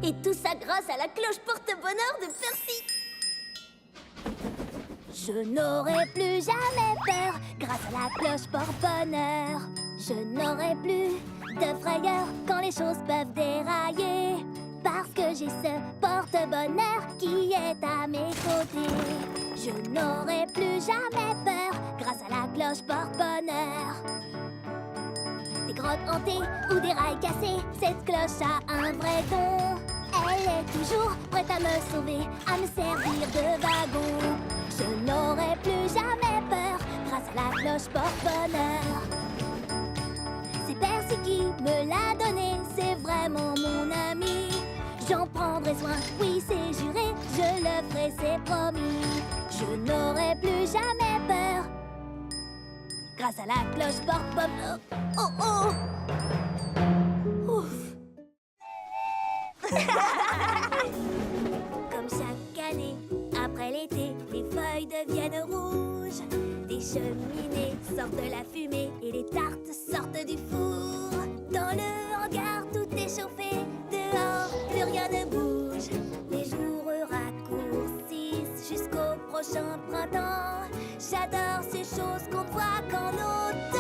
Et tout ça grâce à la cloche porte-bonheur de Percy. Je n'aurai plus jamais peur grâce à la cloche porte-bonheur. Je n'aurai plus de frayeur quand les choses peuvent dérailler. Parce que j'ai ce porte-bonheur qui est à mes côtés. Je n'aurai plus jamais peur grâce à la cloche porte-bonheur. Des grottes hantées ou des rails cassés, cette cloche a un vrai don. Elle est toujours prête à me sauver, à me servir de wagon. Je n'aurai plus jamais peur grâce à la cloche porte-bonheur. C'est Percy qui me l'a donné, c'est vraiment mon ami. J'en prendrai soin, oui c'est juré, je le ferai, c'est promis. Je n'aurai plus jamais peur grâce à la cloche porte-bonheur. Oh oh, ouf. Comme chaque année, après l'été, les feuilles deviennent rouges. Des cheminées sortent de la fumée et les tartes sortent du four. Dans le hangar, tout est chauffé. Dehors, plus rien ne bouge. Les jours raccourcissent jusqu'au prochain printemps. J'adore ces choses qu'on voit qu'en automne.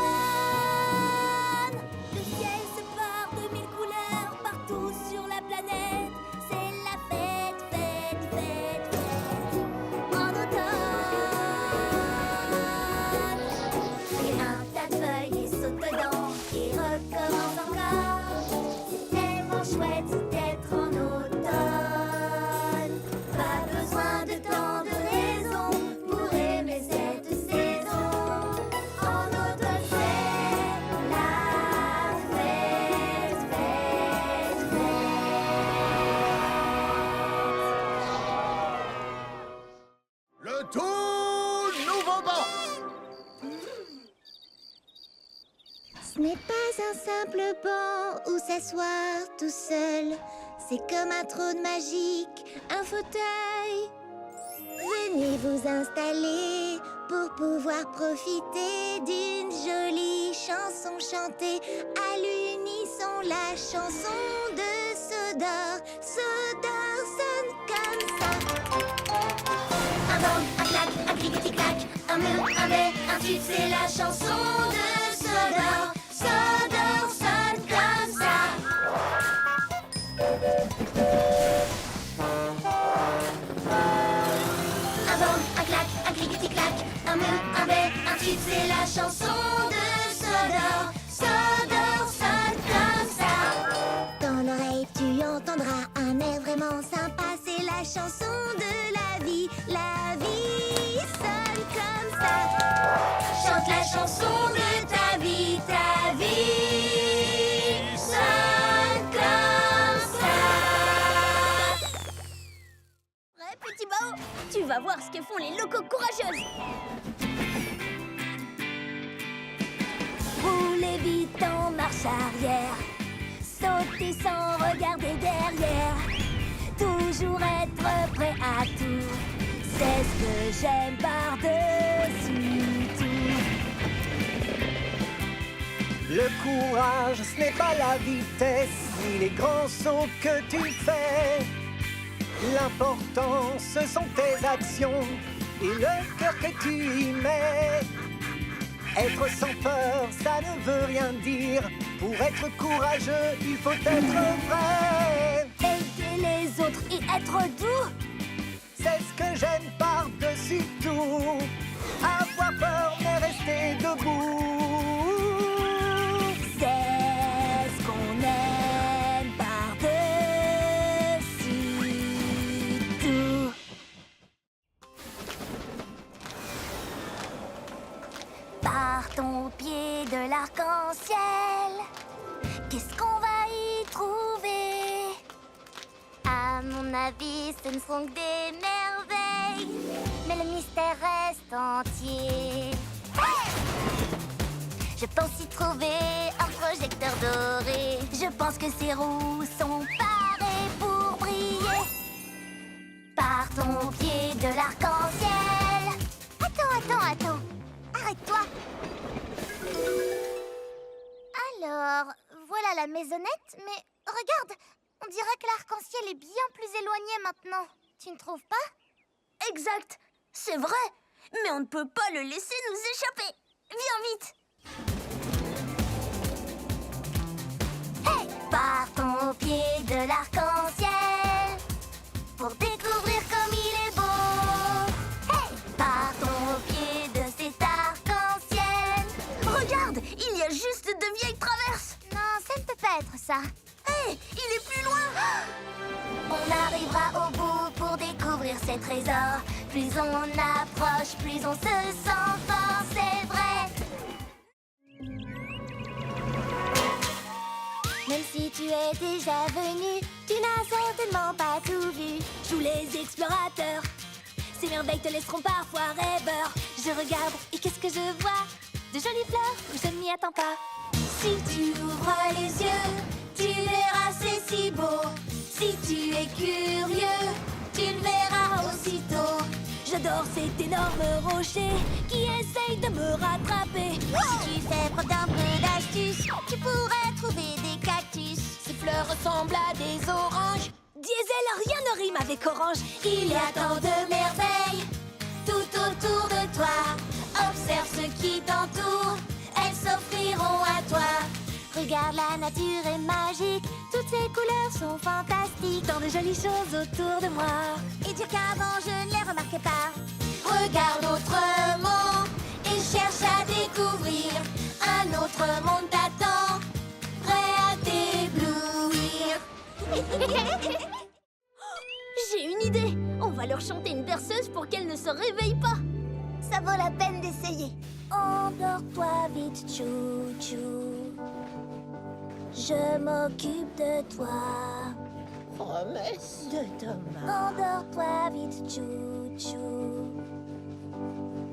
Le ciel se part de mille couleurs partout sur la planète. C'est la fête, fête, fête, fête en automne. Et un tas de feuilles et saute dedans et recommence encore. C'est tellement chouette d'être en automne. Pas besoin de tant de raisons pour aimer cette saison. En automne c'est la fête, fête, fête. Le tout nouveau banc. Ce n'est pas un simple banc où s'asseoir tout seul. C'est comme un trône magique, un fauteuil. Venez vous installer pour pouvoir profiter d'une jolie chanson chantée à l'unisson. La chanson de Sodor. Sodor sonne comme ça. Un bang, un clac, un cliquetis-clac, un mur, un bais, un tube, c'est la chanson de Sodor. Sodor sonne comme ça. Un bang, un clac, un cliquetis-clac, un mur, un bais, un tube, c'est la chanson de Sodor. Sodor sonne comme ça. Dans l'oreille tu entendras un air vraiment sympa. C'est la chanson de la vie. La vie sonne comme ça. Chante la chanson de ta vie. Ta vie sonne comme ça. Prêt, petit Bao? Tu vas voir ce que font les locaux courageuses. Roulez vite en marche arrière. Sautez sans regarder derrière. Toujours être prêt à tout. C'est ce que j'aime par-dessus tout. Le courage, ce n'est pas la vitesse, ni les grands sauts que tu fais. L'important, ce sont tes actions et le cœur que tu y mets. Être sans peur, ça ne veut rien dire. Pour être courageux, il faut être vrai. Aider les autres et être doux. C'est ce que j'aime par-dessus tout. Avoir peur, mais rester debout. C'est ce qu'on aime par-dessus tout. Partons au pied de l'arc-en-ciel. Qu'est-ce qu'on va y trouver? À mon avis, ce ne sont que des merveilles. Mais le mystère reste entier. Je pense y trouver un projecteur doré. Je pense que ces roues sont parées pour briller. Partons au pied de l'arc-en-ciel. Attends. Arrête-toi. Alors, voilà la maisonnette, mais regarde, On dirait que l'arc-en-ciel est bien plus éloigné maintenant. Tu ne trouves pas? Exact, c'est vrai. Mais on ne peut pas le laisser nous échapper. Viens vite. Hey! Partons au pied de l'arc-en-ciel pour découvrir comme il est beau. Hey! Partons au pied de cet arc-en-ciel. Regarde, il y a juste de vieilles traverses. Non, ça ne peut pas être ça. Hé, il est plus loin. On arrivera au bout pour découvrir ces trésors. Plus on approche, plus on se sent fort, c'est vrai. Même si tu es déjà venu, tu n'as certainement pas tout vu. Tous les explorateurs, ces merveilles te laisseront parfois rêveur. Je regarde et qu'est-ce que je vois? De jolies fleurs où je ne m'y attends pas. Si tu ouvres les yeux, tu verras c'est si beau. Si tu es curieux, tu le verras aussitôt. J'adore cet énorme rocher qui essaye de me rattraper. Si tu fais preuve d'un peu d'astuce, tu pourrais trouver des cactus. Ces fleurs ressemblent à des oranges. Diesel, rien ne rime avec orange. Il y a tant de merveilles tout autour de toi. Observe ce qui t'entoure, elles s'offriront à toi. Regarde, la nature est magique, toutes ces couleurs sont fantastiques. Tant de jolies choses autour de moi. Et dire qu'avant je ne les remarquais pas. Regarde autrement et cherche à découvrir. Un autre monde t'attend, prêt à t'éblouir. J'ai une idée. On va leur chanter une berceuse pour qu'elles ne se réveillent pas. Ça vaut la peine d'essayer. Endors-toi vite, chou-chou. Je m'occupe de toi. Promesse de Thomas. Endors-toi vite, chou-chou.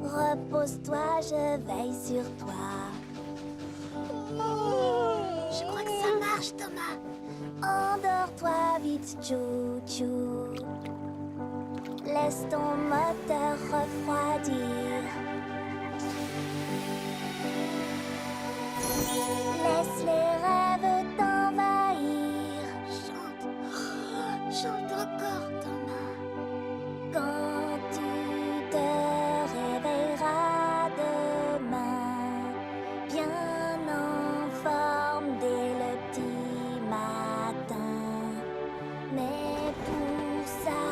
Repose-toi, je veille sur toi. Je crois que ça marche, Thomas. Endors-toi vite, chou-chou. Laisse ton moteur refroidir. Laisse les rêves t'envahir. Chante encore, Thomas. Quand tu te réveilleras demain, bien en forme dès le petit matin. Mais pour ça,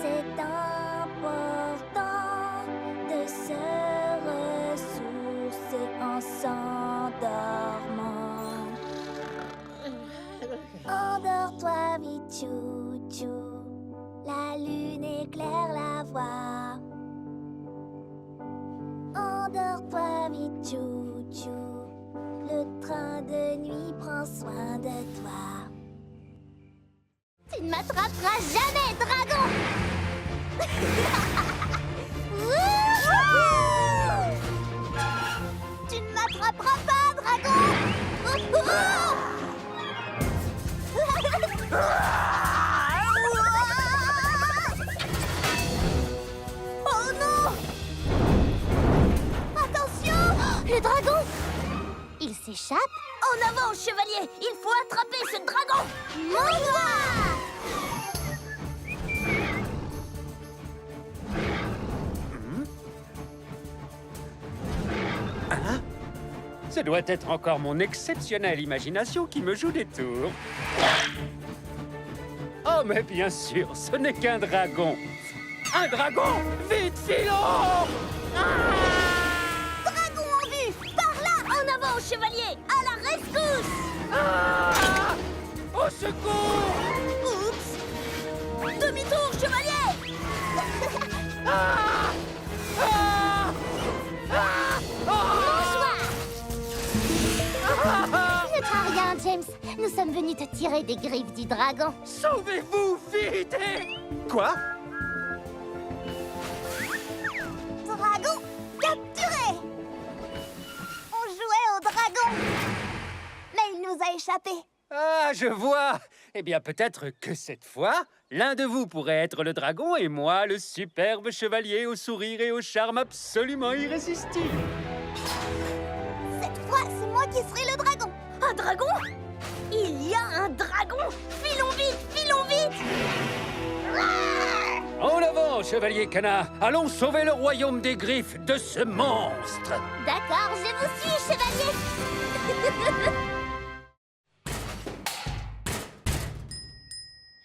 c'est important de se ressourcer en s'endormant. Endors-toi vite, chou-chou. La lune éclaire la voie. Endors-toi vite, chou-chou. Le train de nuit prend soin de toi. Tu ne m'attraperas jamais, dragon. Tu ne m'attraperas pas, dragon. Oh non! Attention! Le dragon! Il s'échappe? En avant, chevalier! Il faut attraper ce dragon! Mon doigt! Ce doit être encore mon exceptionnelle imagination qui me joue des tours. Oh, mais bien sûr, ce n'est qu'un dragon. Un dragon! Vite, filons! Dragon en vue! Par là! En avant, chevalier! À la rescousse! Ah! Au secours! Oups! Demi-tour, chevalier! Ah! Ah! Ah! Ne crains rien, James. Nous sommes venus te tirer des griffes du dragon. Sauvez-vous, vite! Quoi? Dragon capturé! On jouait au dragon, mais il nous a échappé. Ah, je vois! Eh bien, peut-être que cette fois, l'un de vous pourrait être le dragon et moi, le superbe chevalier au sourire et au charme absolument irrésistible. Cette fois, c'est moi qui serai le dragon. Un dragon? Il y a un dragon! Filons vite! Filons vite! En avant, chevalier Cana. Allons sauver le royaume des griffes de ce monstre. D'accord, je vous suis, chevalier!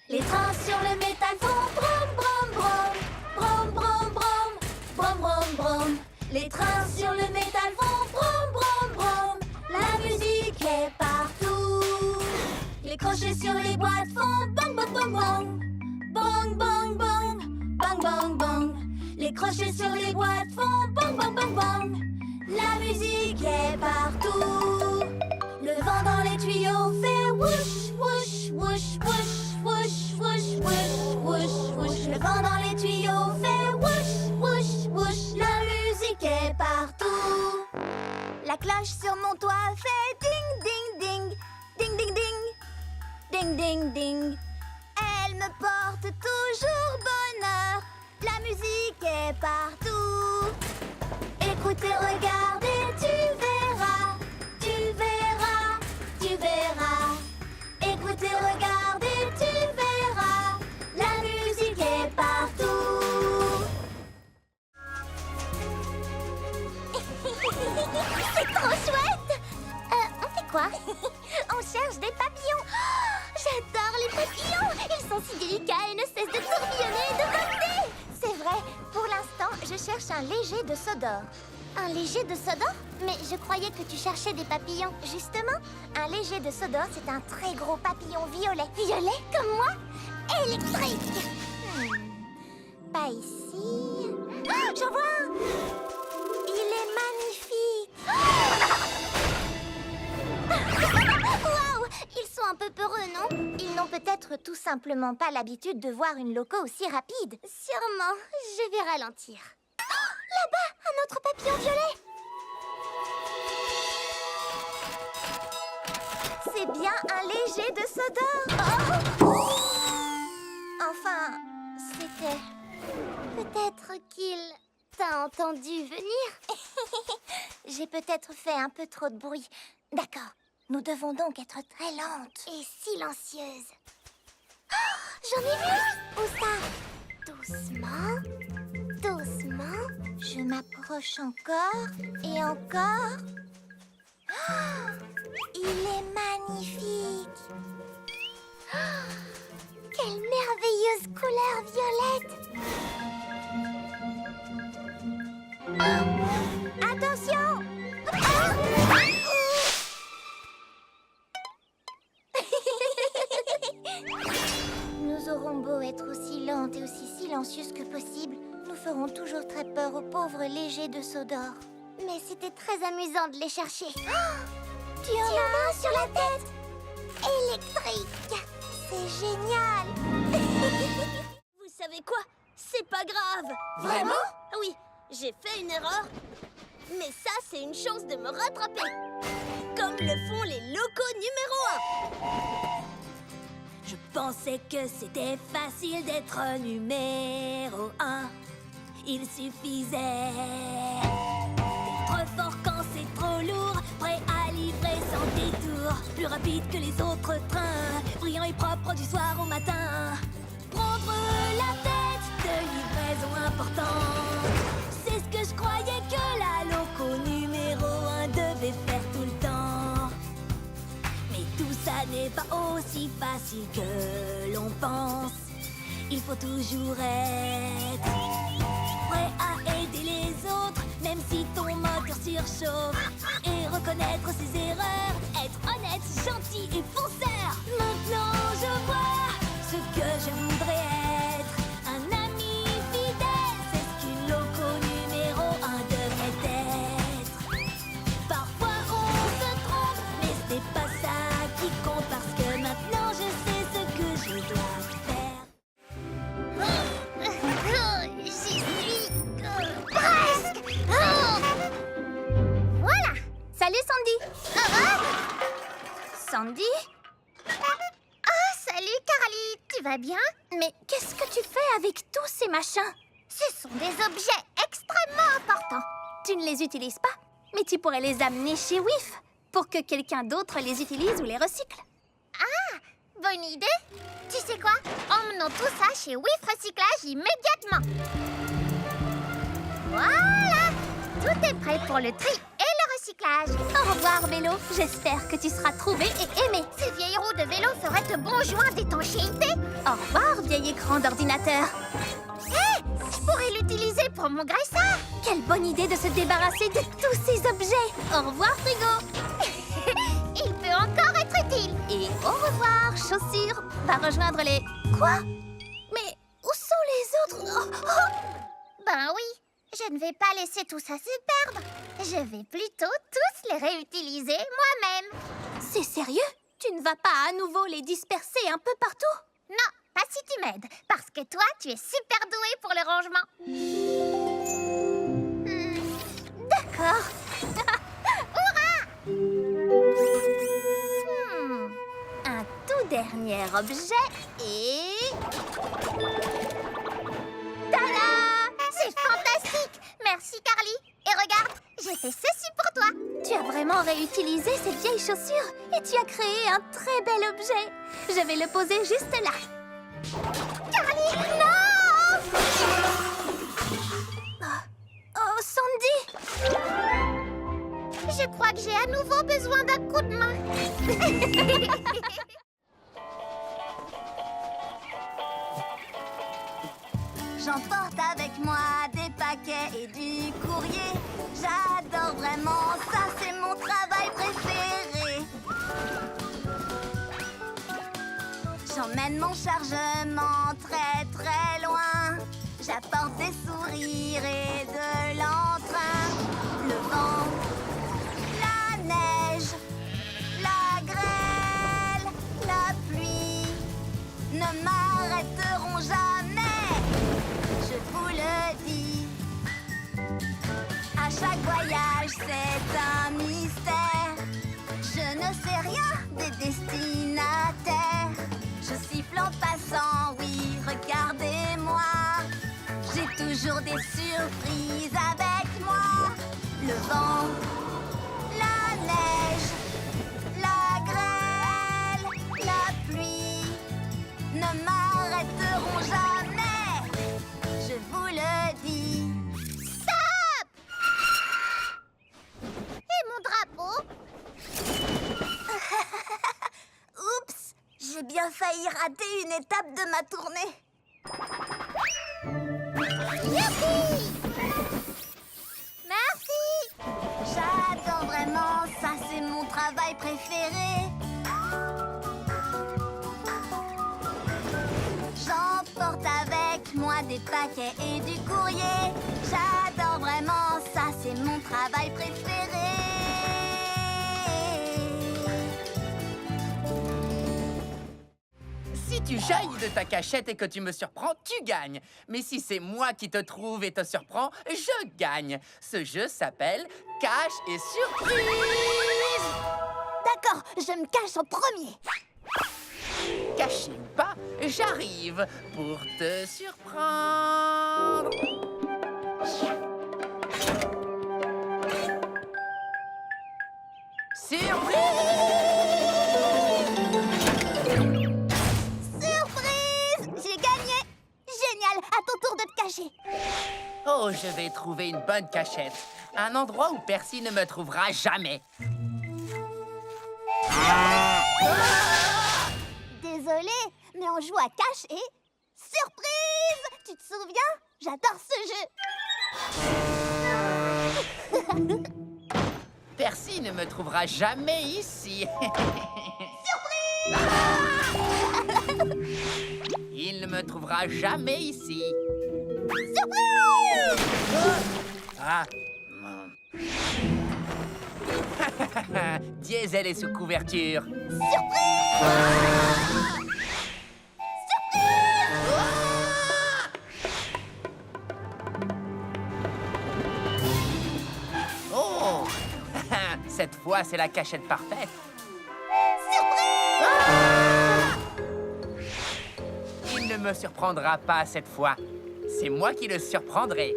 Les trains sur le métal font brom brom brom, brom brom brom, brom brom brom. Les trains sur le métal font brom brom brom. La musique est partout. Les crochets sur les boîtes font bang bang bang bang, bang bang bang, bang bang bang. Les crochets sur les boîtes font bang bang bang bang. La musique est partout. Le vent dans les tuyaux fait whoosh whoosh whoosh whoosh whoosh whoosh whoosh whoosh whoosh. Le vent dans les tuyaux fait whoosh whoosh whoosh. La musique est partout. La cloche sur mon toit fait ding ding ding, ding ding ding, ding ding ding. Elle me porte toujours bonheur. La musique est partout. Écoutez, regardez, tu verras, tu verras, tu verras. Écoutez, regardez, tu verras. La musique est partout. C'est trop chouette! On fait quoi? On cherche des papillons. Oh, j'adore les papillons! Ils sont si délicats et ne cessent de tourbillonner et de voler. C'est vrai, pour l'instant, je cherche un léger de Sodor. Un léger de Sodor? Mais je croyais que tu cherchais des papillons. Justement, un léger de Sodor, c'est un très gros papillon violet. Violet comme moi? Électrique! Pas ici. Ah, j'en vois un! Il est magnifique! Waouh! Ils sont un peu peureux, non? Ils n'ont peut-être tout simplement pas l'habitude de voir une loco aussi rapide. Sûrement. Je vais ralentir. Oh, là-bas, un autre papillon violet! C'est bien un léger de Sodor. Oh! Enfin, c'était... Peut-être qu'il t'a entendu venir. J'ai peut-être fait un peu trop de bruit. D'accord, nous devons donc être très lentes et silencieuses. Oh, j'en ai vu! Où ça? Doucement, doucement. Je m'approche encore et encore. Oh, il est magnifique. Oh, quelle merveilleuse couleur violette! Oh, attention! Oh! Nous aurons beau être aussi lentes et aussi silencieuses que possible, nous ferons toujours très peur aux pauvres légers de Sodor. Mais c'était très amusant de les chercher. Oh, tu en as un sur la tête! Électrique! C'est génial! Vous savez quoi? C'est pas grave! Vraiment? Oui, j'ai fait une erreur, mais ça, c'est une chance de me rattraper. Comme le font les locaux numéro 1. Je pensais que c'était facile d'être numéro 1. Il suffisait d'être fort quand c'est trop lourd, prêt à livrer sans détour, plus rapide que les autres trains, brillant et propre du soir au matin. Prendre la tête de livraison importante, c'est ce que je croyais que la loco numéro 1 devait faire tout le temps. Mais tout ça n'est pas aussi facile que l'on pense. Il faut toujours être prêt à aider les autres, même si ton moteur surchauffe, et reconnaître ses erreurs, être honnête, gentil et fonceur. Maintenant je vois ce que je voudrais être, un ami fidèle, c'est ce qu'une loco numéro 1 devrait être. Parfois on se trompe, mais ce n'est pas ça qui compte, parce que maintenant je sais ce que je dois faire. J'y suis presque. Voilà. Salut Sandy. Sandy? Salut Caralie, tu vas bien? Mais qu'est-ce que tu fais avec tous ces machins? Ce sont des objets extrêmement importants. Tu ne les utilises pas, mais tu pourrais les amener chez WIF pour que quelqu'un d'autre les utilise ou les recycle. une idée? Tu sais quoi? Emmenons tout ça chez WIF Recyclage immédiatement. Voilà! Tout est prêt pour le tri et le recyclage. Au revoir, vélo. J'espère que tu seras trouvé et aimé. Ces vieilles roues de vélo feraient de bons joints d'étanchéité. Au revoir, vieil écran d'ordinateur. Hé! Je pourrais l'utiliser pour mon graisseur. Quelle bonne idée de se débarrasser de tous ces objets. Au revoir, frigo. Il peut encore être utile. Et au revoir, chaussures. Va rejoindre les... Quoi? Mais où sont les autres? Ben oui, je ne vais pas laisser tout ça se perdre. Je vais plutôt tous les réutiliser moi-même. C'est sérieux? Tu ne vas pas à nouveau les disperser un peu partout? Non, pas si tu m'aides, parce que toi, tu es super doué pour le rangement. D'accord. Un tout dernier objet et... Tada! C'est fantastique! Merci, Carly. Et regarde, j'ai fait ceci pour toi. Tu as vraiment réutilisé ces vieilles chaussures et tu as créé un très bel objet. Je vais le poser juste là. Carly, non! Oh, Sandy! Je crois que j'ai à nouveau besoin d'un coup de main. J'emporte avec moi des paquets et du courrier. J'adore vraiment ça, c'est mon travail préféré. J'emmène mon chargement très très loin. J'apporte des sourires et de l'entrain. Le vent, la neige, la grêle, la pluie ne m'arrêteront jamais. Je vous le dis, à chaque voyage c'est un mystère. Je ne sais rien des destinataires. Je siffle en passant, oui, regardez-moi. J'ai toujours des surprises avec moi. Le vent, la neige, la grêle, la pluie ne m'arrêteront jamais. Je vous le dis. Stop! Et mon drapeau? Oups, j'ai bien failli rater une étape de ma tournée. Youpi! Merci! J'adore vraiment, ça c'est mon travail préféré. J'emporte avec moi des paquets et du courrier. J'adore vraiment, ça c'est mon travail préféré. Si tu jaillis de ta cachette et que tu me surprends, tu gagnes. Mais si c'est moi qui te trouve et te surprends, je gagne. Ce jeu s'appelle Cache et Surprise. D'accord, je me cache en premier. Caché ou pas, j'arrive pour te surprendre. Surprise! J'ai gagné! Génial! À ton tour de te cacher. Oh, je vais trouver une bonne cachette. Un endroit où Percy ne me trouvera jamais. Désolée, mais on joue à cache et... Surprise! Tu te souviens? J'adore ce jeu. Percy ne me trouvera jamais ici. Il ne me trouvera jamais ici. Surprise! Ah. Diesel est sous couverture. Oh! Cette fois, c'est la cachette parfaite. Il ne me surprendra pas cette fois. C'est moi qui le surprendrai.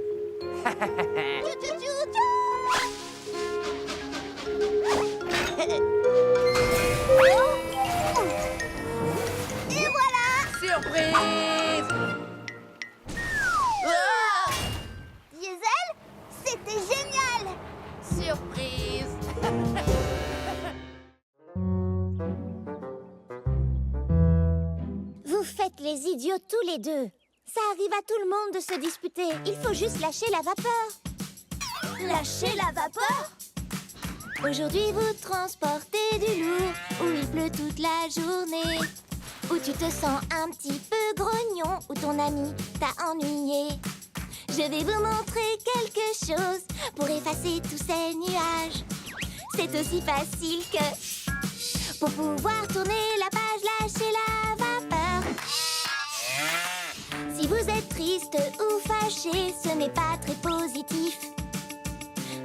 faites les idiots tous les deux. Ça arrive à tout le monde de se disputer. Il faut juste lâcher la vapeur. Lâcher la vapeur? Aujourd'hui, vous transportez du lourd, où il pleut toute la journée, où tu te sens un petit peu grognon, où ton ami t'a ennuyé. Je vais vous montrer quelque chose pour effacer tous ces nuages. C'est aussi facile que... Pour pouvoir tourner la page, lâchez la vapeur. Si vous êtes triste ou fâché, ce n'est pas très positif.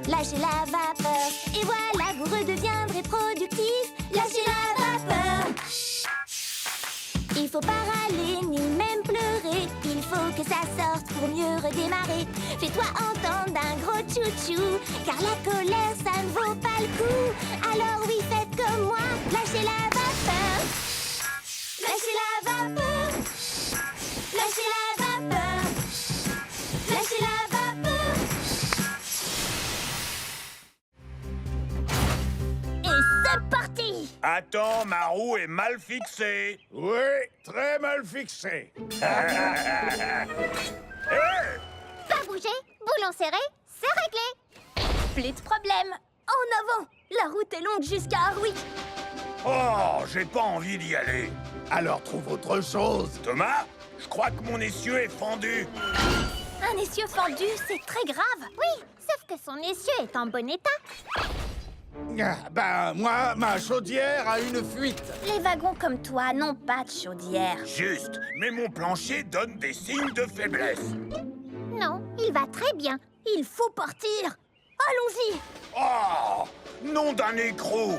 Lâchez la vapeur et voilà, vous redeviendrez productif. Lâchez la vapeur. Il faut pas râler ni même pleurer. Il faut que ça sorte pour mieux redémarrer. Fais-toi entendre d'un gros tchou-tchou, car la colère, ça ne vaut pas le coup. Alors oui, faites comme moi, lâchez la vapeur. Lâchez la vapeur. Lâchez la vapeur. Lâchez la vapeur. Et c'est parti! Attends, ma roue est mal fixée. Oui, très mal fixé. Hey! Pas bouger, boulon serré, c'est réglé. Plus de problème. En avant! La route est longue jusqu'à Harwick. Oh, j'ai pas envie d'y aller. Alors trouve autre chose. Thomas, je crois que mon essieu est fendu. Un essieu fendu, c'est très grave. Oui, sauf que son essieu est en bon état. Ben, moi, ma chaudière a une fuite. Les wagons comme toi n'ont pas de chaudière. Juste, mais mon plancher donne des signes de faiblesse. Non, il va très bien. Il faut partir. Allons-y. Oh, nom d'un écrou.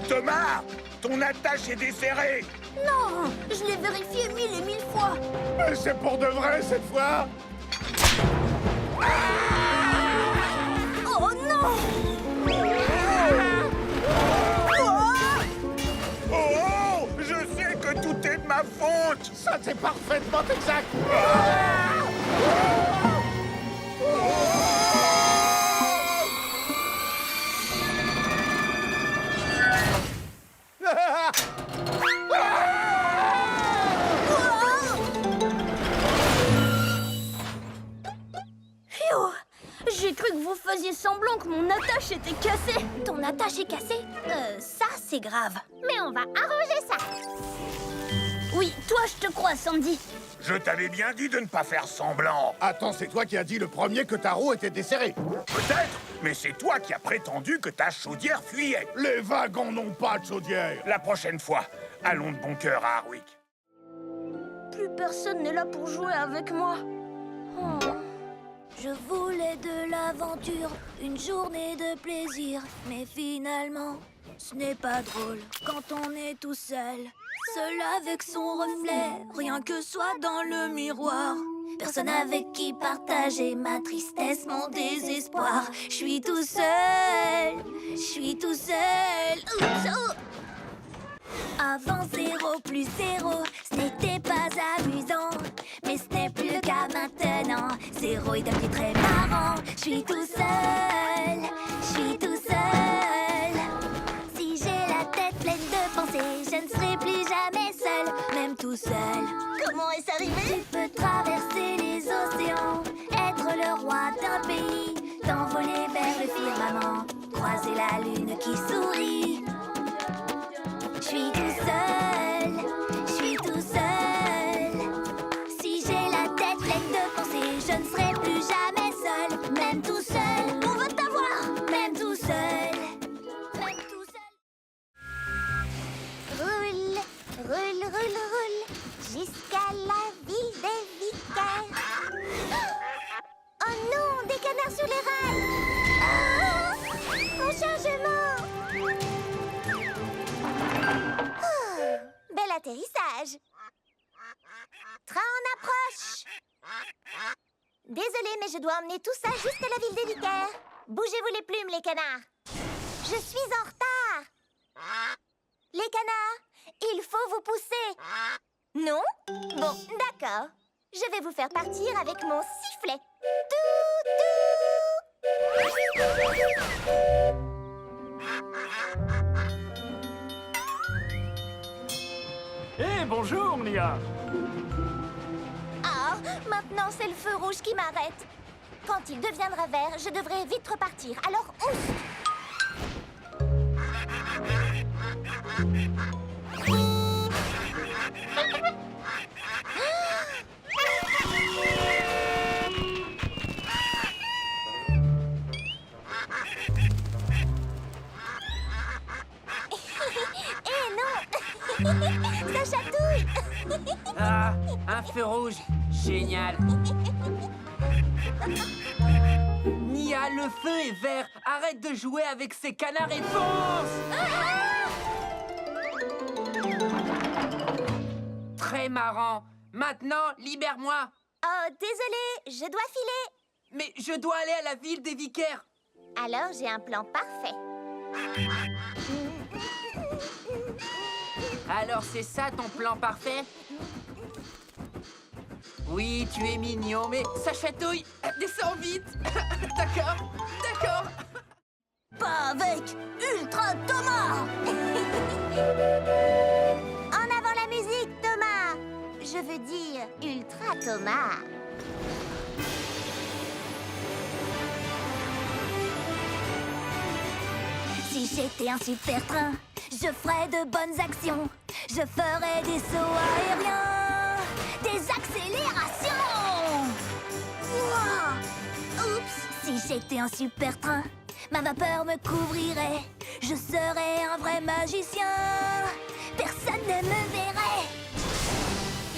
Thomas, ton attache est desserrée. Non, je l'ai vérifié 1000 et 1000 fois. Mais c'est pour de vrai cette fois. Oh non! Oh, je sais que tout est de ma faute. Ça, c'est parfaitement exact. Phew! J'ai cru que vous faisiez semblant que mon attache était cassée. Ton attache est cassée? Ça, c'est grave. Mais on va arranger ça. Oui, toi, je te crois, Sandy. Je t'avais bien dit de ne pas faire semblant. Attends, c'est toi qui as dit le premier que ta roue était desserrée. Peut-être, mais c'est toi qui as prétendu que ta chaudière fuyait. Les wagons n'ont pas de chaudière. La prochaine fois, allons de bon cœur à Harwick. Plus personne n'est là pour jouer avec moi. Oh. Je voulais de l'aventure, une journée de plaisir. Mais finalement, ce n'est pas drôle quand on est tout seul. Seul avec son reflet, rien que soi dans le miroir. Personne avec qui partager ma tristesse, mon désespoir. Je suis tout seul, je suis tout seul. Oups, oh. Avant 0 plus 0, ce n'était pas amusant. Mais ce n'est plus le cas maintenant. 0 est devenu très marrant. Je suis tout seul, je suis tout seul. Si j'ai la tête pleine de pensées, je ne serai plus jamais seul, même tout seul. Comment est-ce arrivé? Tu peux traverser les océans, être le roi d'un pays, t'envoler vers le firmament, croiser la lune qui sourit. Je suis tout seul, je suis tout seul. Si j'ai la tête pleine de pensées, je ne serai plus jamais seul, même tout seul. On veut t'avoir, même tout seul, même tout seul. Roule, roule, roule, roule, jusqu'à la ville des vicaires. Oh non, des canards sur les rails. Oh, mon chargement. Oh, bel atterrissage. Train en approche. Désolée, mais je dois emmener tout ça jusqu'à la ville des vicaires. Bougez-vous les plumes, les canards. Je suis en retard. Les canards, il faut vous pousser. Non? Bon, d'accord. Je vais vous faire partir avec mon sifflet. Toutou! Bonjour, Mia. Ah, maintenant c'est le feu rouge qui m'arrête. Quand il deviendra vert, je devrais vite repartir. Alors, ouf! Eh non! Ça chatouille! Ah, un feu rouge. Génial. Nia, le feu est vert. Arrête de jouer avec ces canards et fonce! Très marrant. Maintenant, libère-moi. Oh, désolé, je dois filer. Mais je dois aller à la ville des vicaires. Alors, j'ai un plan parfait. Alors, c'est ça ton plan parfait? Oui, tu es mignon, mais ça chatouille. Descends vite. D'accord, d'accord. Pas avec Ultra Thomas. En avant la musique, Thomas. Je veux dire Ultra Thomas. Si j'étais un super train, je ferais de bonnes actions. Je ferais des sauts aériens, des accélérations. Ouah. Oups, si j'étais un super train, ma vapeur me couvrirait. Je serais un vrai magicien. Personne ne me verrait.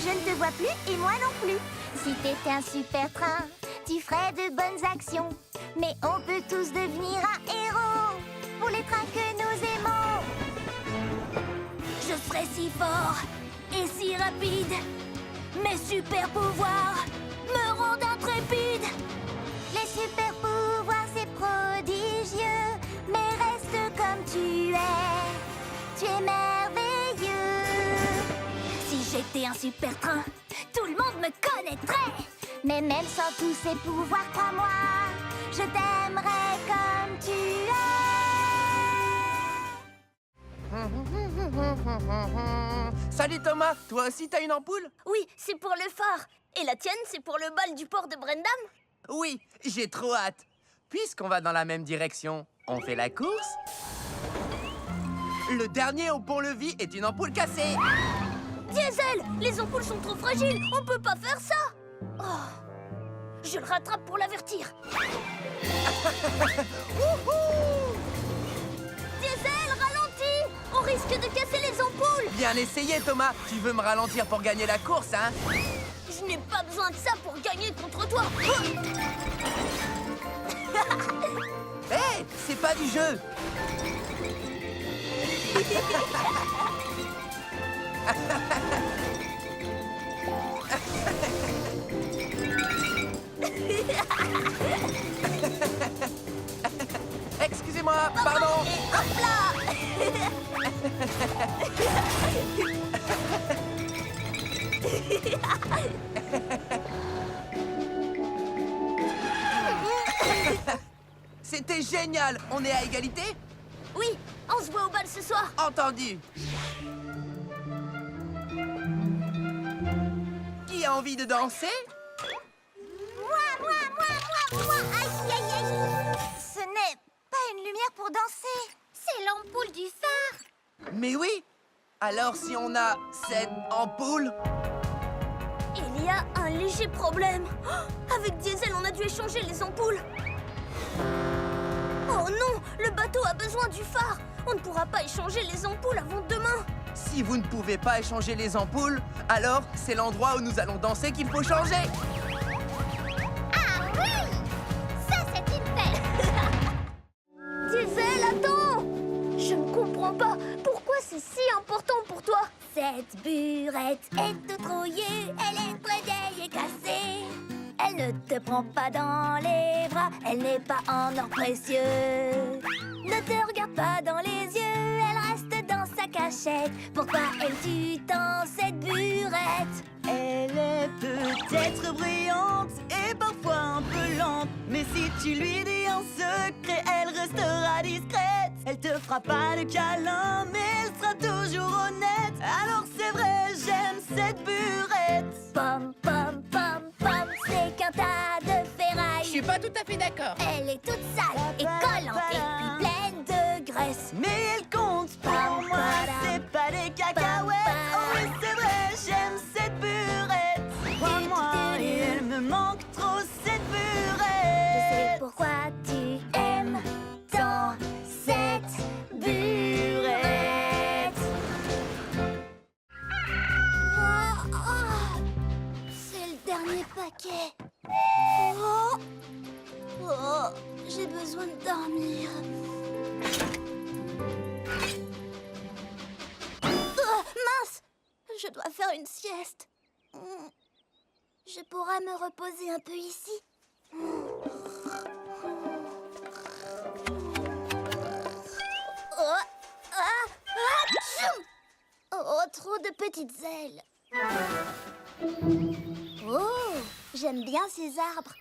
Je ne te vois plus et moi non plus. Si t'étais un super train, tu ferais de bonnes actions. Mais on peut tous devenir un héros pour les trains que nous aimons. Je serais si fort et si rapide. Mes super pouvoirs me rendent intrépide. Les super pouvoirs, c'est prodigieux. Mais reste comme tu es. Tu es merveilleux. Si j'étais un super train, tout le monde me connaîtrait. Mais même sans tous ces pouvoirs, crois-moi, je t'aimerais comme tu es. Salut Thomas, toi aussi t'as une ampoule? Oui, c'est pour le phare. Et la tienne, c'est pour le bal du port de Brendam? Oui, j'ai trop hâte. Puisqu'on va dans la même direction, on fait la course? Le dernier au pont-levis est une ampoule cassée. Diesel, les ampoules sont trop fragiles. On peut pas faire ça. Oh, je le rattrape pour l'avertir. Diesel, ralentis. On risque de casser les ampoules. Bien essayé Thomas. Tu veux me ralentir pour gagner la course, hein? Je n'ai pas besoin de ça pour gagner contre toi. Hé, hey, c'est pas du jeu. Excusez-moi, pardon. Et hop là. C'était génial. On est à égalité? Oui, on se voit au bal ce soir. Entendu. Qui a envie de danser? Moi. Aïe, aïe, aïe. Ce n'est pas une lumière pour danser. C'est l'ampoule du phare. Mais oui. Alors si on a cette ampoule... Il y a un léger problème. Oh, avec Diesel, on a dû échanger les ampoules. Oh non, le bateau a besoin du phare. On ne pourra pas échanger les ampoules avant demain. Si vous ne pouvez pas échanger les ampoules, alors c'est l'endroit où nous allons danser qu'il faut changer. Ah oui! Ça, c'est une fête. Diesel, attends. Je ne comprends pas. Pourquoi c'est si important pour toi? Cette burette est toute rouillée, elle est très vieille et cassée. Elle ne te prend pas dans les bras, elle n'est pas en or précieux. Ne te regarde pas dans les yeux, elle reste dans sa cachette. Pourquoi aimes-tu tant cette burette? Elle est peut-être brillante et parfois un peu lente, mais si tu lui dis un secret, elle restera discrète. Elle te fera pas de câlin, mais elle sera toujours honnête. Alors c'est vrai, j'aime cette burette. Pom, pom, pom, pom, c'est qu'un tas de Je ferraille. suis pas tout à fait d'accord. Elle est toute sale et collante et puis pleine de graisse. Mais elle compte pour moi, c'est pas des cacahuètes. Oh oui, c'est vrai, j'aime cette burette. Crois-moi, et elle me manque trop cette Je burette. sais pourquoi tu aimes tant cette burette. C'est le dernier paquet. Oh, j'ai besoin de dormir. Mince, je dois faire une sieste. Je pourrais me reposer un peu ici. Oh, trop de petites ailes. Oh, j'aime bien ces arbres.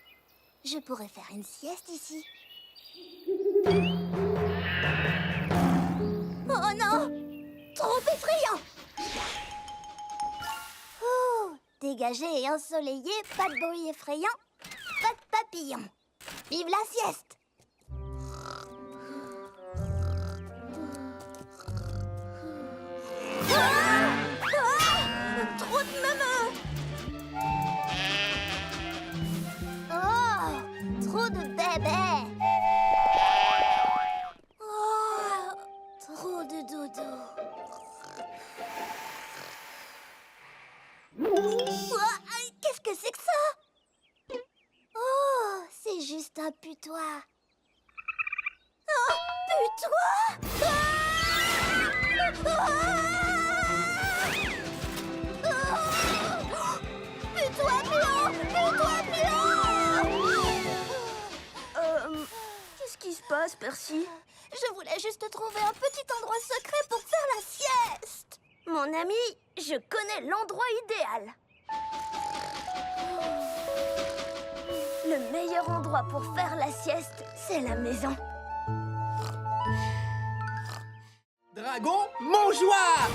Je pourrais faire une sieste ici. Oh non, trop effrayant. Oh, dégagé et ensoleillé, pas de bruit effrayant, pas de papillons. Vive la sieste. Trop de meumeux. Oh, trop de bébés. Oh, trop de dodo. Qu'est-ce que c'est que ça? Oh, c'est juste un putois. Oh, putois! Putois blanc! Putois blanc! Qu'est-ce qui se passe, Percy? Je voulais juste trouver un petit endroit secret pour faire la sieste. Mon ami, je connais l'endroit idéal. Le meilleur endroit pour faire la sieste, c'est la maison. Dragon, mangeoire!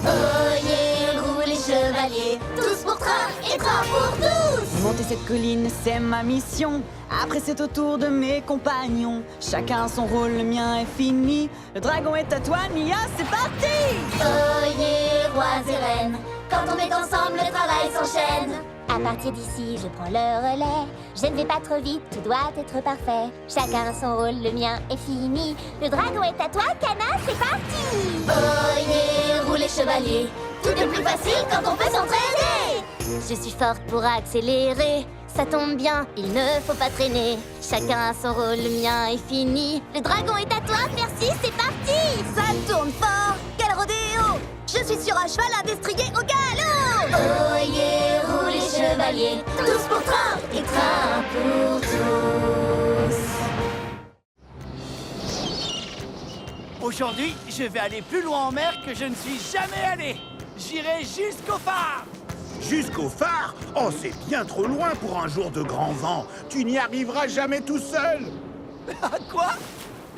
Oyez, roulez, chevaliers, tous pour train et train pour tous. Monter cette colline, c'est ma mission. Après, c'est au tour de mes compagnons. Chacun son rôle, le mien est fini. Le dragon est à toi, Nia, c'est parti! Oyez, rois et reines, quand on est ensemble, le travail s'enchaîne. À partir d'ici, je prends le relais. Je ne vais pas trop vite, tout doit être parfait. Chacun son rôle, le mien est fini. Le dragon est à toi, Cana, c'est parti! Oyez, roulez, chevaliers, tout est plus facile quand on peut s'entraîner. Je suis forte pour accélérer. Ça tombe bien, il ne faut pas traîner. Chacun son rôle, le mien est fini. Le dragon est à toi, Percy, c'est parti! Ça tourne fort, quel rodéo! Je suis sur un cheval à destrier au galop! Oyez, roulez, chevaliers, tous pour train et train pour tous. Aujourd'hui, je vais aller plus loin en mer que je ne suis jamais allé. J'irai jusqu'au phare. Jusqu'au phare? Oh, c'est bien trop loin pour un jour de grand vent. Tu n'y arriveras jamais tout seul. Quoi?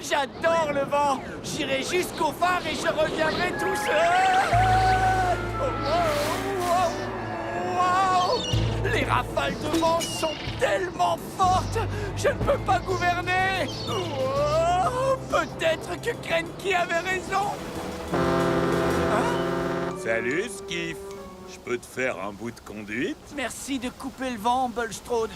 J'adore le vent. J'irai jusqu'au phare et je reviendrai tout seul. Wow! Les rafales de vent sont tellement fortes. Je ne peux pas gouverner. Wow! Peut-être que Krenki avait raison. Salut, Skiff. Je peux te faire un bout de conduite? Merci de couper le vent, Bulstrode.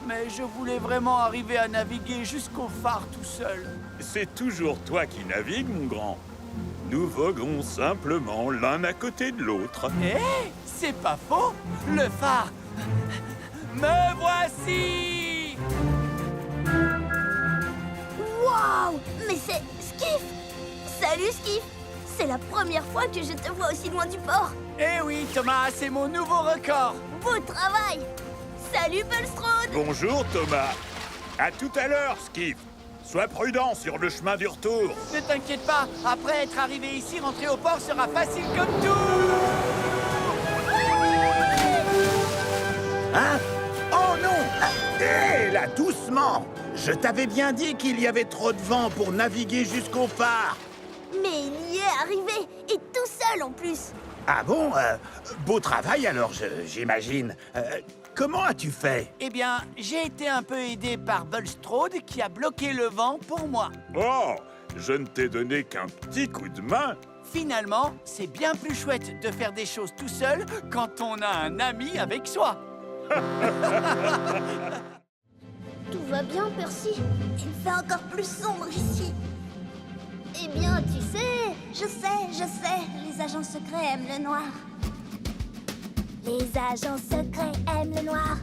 Mais je voulais vraiment arriver à naviguer jusqu'au phare tout seul. C'est toujours toi qui navigues, mon grand. Nous voguons simplement l'un à côté de l'autre. Eh, c'est pas faux. Le phare. Me voici. Waouh! Mais c'est Skiff! Salut, Skiff! C'est la première fois que je te vois aussi loin du port. Eh oui, Thomas, c'est mon nouveau record. Beau travail! Salut, Bulstrode! Bonjour, Thomas. À tout à l'heure, Skiff. Sois prudent sur le chemin du retour. Ne t'inquiète pas, après être arrivé ici, rentrer au port sera facile comme tout. Hein? Oh non! Hé, la ça doucement. Je t'avais bien dit qu'il y avait trop de vent pour naviguer jusqu'au phare. Mais il y est arrivé, et tout seul en plus. Ah bon? Beau travail alors, j'imagine. Comment as-tu fait? Eh bien, j'ai été un peu aidé par Bulstrode qui a bloqué le vent pour moi. Oh, je ne t'ai donné qu'un petit coup de main. Finalement, c'est bien plus chouette de faire des choses tout seul quand on a un ami avec soi. Tout va bien, Percy? Il fait encore plus sombre ici. Eh bien, tu sais, je sais, les agents secrets aiment le noir. Les agents secrets aiment le noir.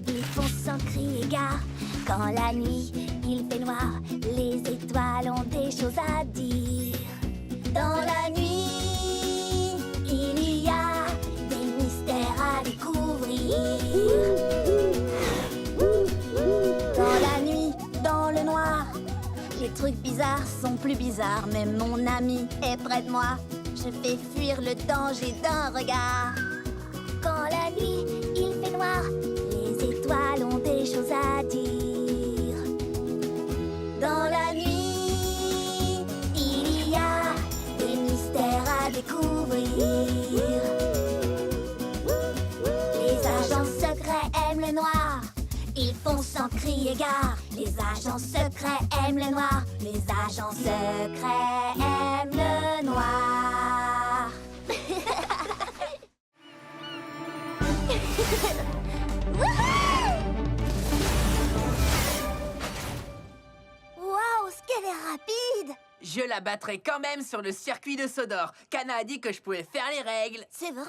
Ils font sans crier gare. Quand la nuit, il fait noir, les étoiles ont des choses à dire. Dans la nuit, il y a des mystères à découvrir. Dans la nuit, dans le noir, les trucs bizarres sont plus bizarres. Même mon ami est près de moi. Je fais fuir le danger d'un regard. Quand la nuit, il fait noir, les étoiles ont des choses à dire. Dans la nuit, il y a des mystères à découvrir. Les agents secrets aiment le noir. Ils font sans crier gare. Les agents secrets aiment le noir. Les agents secrets aiment le noir. Waouh, ce qu'elle est rapide! Je la battrai quand même sur le circuit de Sodor. Kana a dit que je pouvais faire les règles. C'est vrai?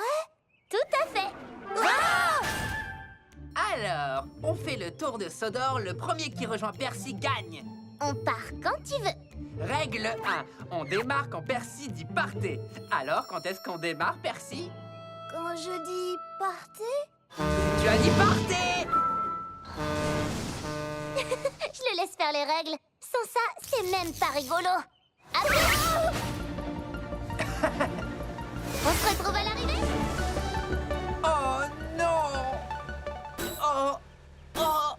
Tout à fait. Alors, on fait le tour de Sodor. Le premier qui rejoint Percy gagne. On part quand tu veux. Règle 1. On démarre quand Percy dit partez. Alors, quand est-ce qu'on démarre, Percy? Quand je dis partez? Tu as dit partez! Je le laisse faire les règles. Sans ça, c'est même pas rigolo. Après... On se retrouve à l'arrivée? Oh non! Oh! Oh!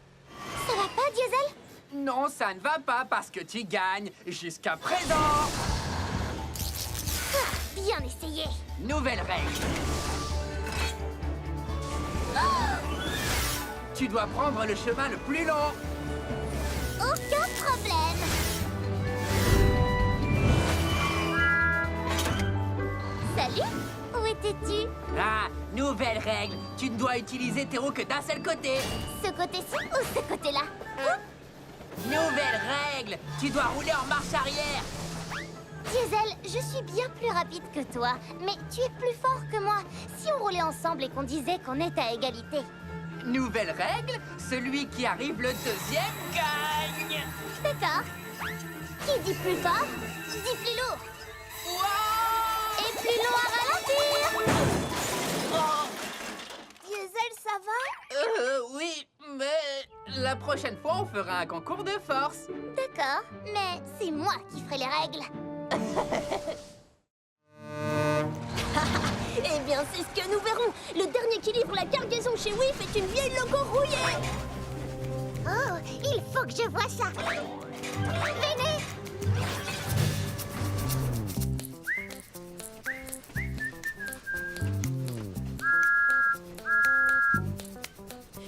Ça va pas, Diesel? Non, ça ne va pas parce que tu gagnes jusqu'à présent. Bien essayé. Nouvelle règle. Tu dois prendre le chemin le plus long. Aucun problème. Salut, où étais-tu? Ah, nouvelle règle. Tu ne dois utiliser tes roues que d'un seul côté. Ce côté-ci ou ce côté-là? Nouvelle règle. Tu dois rouler en marche arrière. Diesel, je suis bien plus rapide que toi, mais tu es plus fort que moi. Si on roulait ensemble et qu'on disait qu'on est à égalité. Nouvelle règle. Celui qui arrive le deuxième gagne. D'accord. Qui dit plus fort, dit plus lourd. Wow! Et plus long à ralentir. Oh! Diesel, ça va? Oui, mais la prochaine fois, on fera un concours de force. D'accord, mais c'est moi qui ferai les règles. Eh bien, c'est ce que nous verrons. Le dernier qui livre la cargaison chez Whiff est une vieille loco rouillée. Oh, il faut que je voie ça. Venez.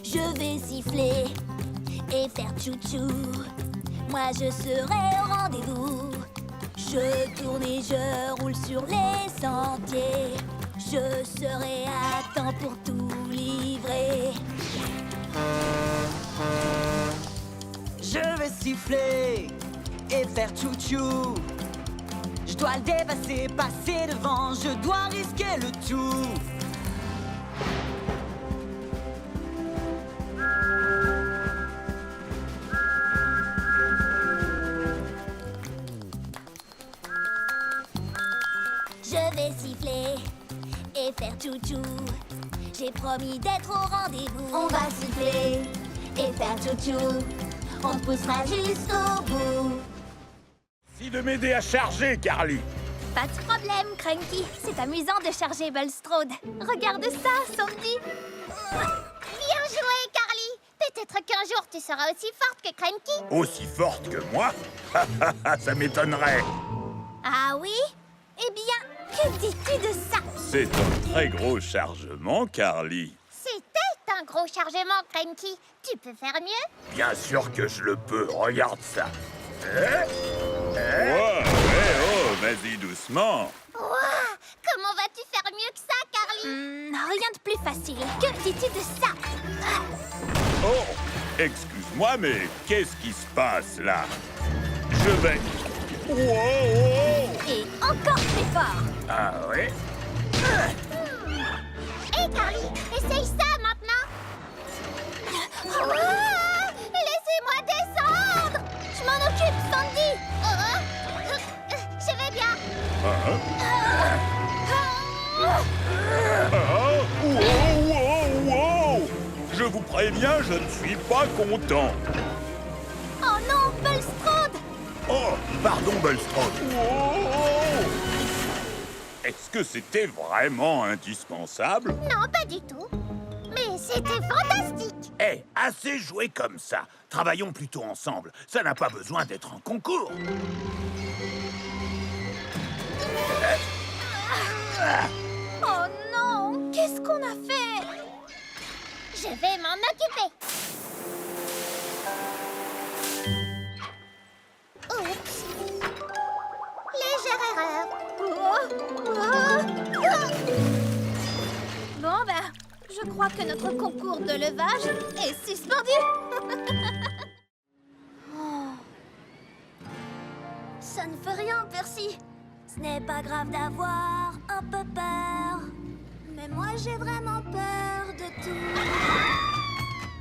Je vais siffler et faire tchou-tchou. Moi, je serai au rendez-vous. Je tourne et je roule sur les sentiers. Je serai à temps pour tout livrer. Je vais siffler et faire tchou-tchou. Je dois le dépasser, passer devant, je dois risquer le tout. Je vais siffler et faire tchou-tchou. J'ai promis d'être au rendez-vous. On va siffler et faire tchou-tchou. On poussera jusqu'au bout. Merci de m'aider à charger, Carly. Pas de problème, Cranky. C'est amusant de charger Bulstrode. Regarde ça, Sandy. Bien joué, Carly. Peut-être Peut-être qu'un jour tu seras aussi forte que Cranky. Aussi forte que moi? Ça m'étonnerait. Ah oui? Eh bien, que dis-tu de ça? C'est un très gros chargement, Carly. C'était un gros chargement, Cranky. Tu peux faire mieux? Bien sûr que je le peux, regarde ça. Oh, vas-y doucement. Ouah! Comment vas-tu faire mieux que ça, Carly? Rien de plus facile. Que dis-tu de ça? Oh, excuse-moi, mais qu'est-ce qui se passe là? Je vais... Wow! Et encore plus fort. Ah oui? Hé, Carly, essaye ça maintenant. Ouah! Laissez-moi descendre. Je m'en occupe, Sandy. Je vais bien. Wow! Je vous préviens, je ne suis pas content. Oh non, Bulstrode! Oh, pardon, Bulstrode. Est-ce que c'était vraiment indispensable? Non, pas du tout. Mais c'était fantastique. Eh, assez joué comme ça. Travaillons plutôt ensemble. Ça n'a pas besoin d'être un concours. Oh non! Qu'est-ce qu'on a fait? Je vais m'en occuper. Oups. Légère erreur. Bon, ben, je crois que notre concours de levage est suspendu. Ça ne fait rien, Percy. Ce n'est pas grave d'avoir un peu peur. Mais moi, j'ai vraiment peur de tout.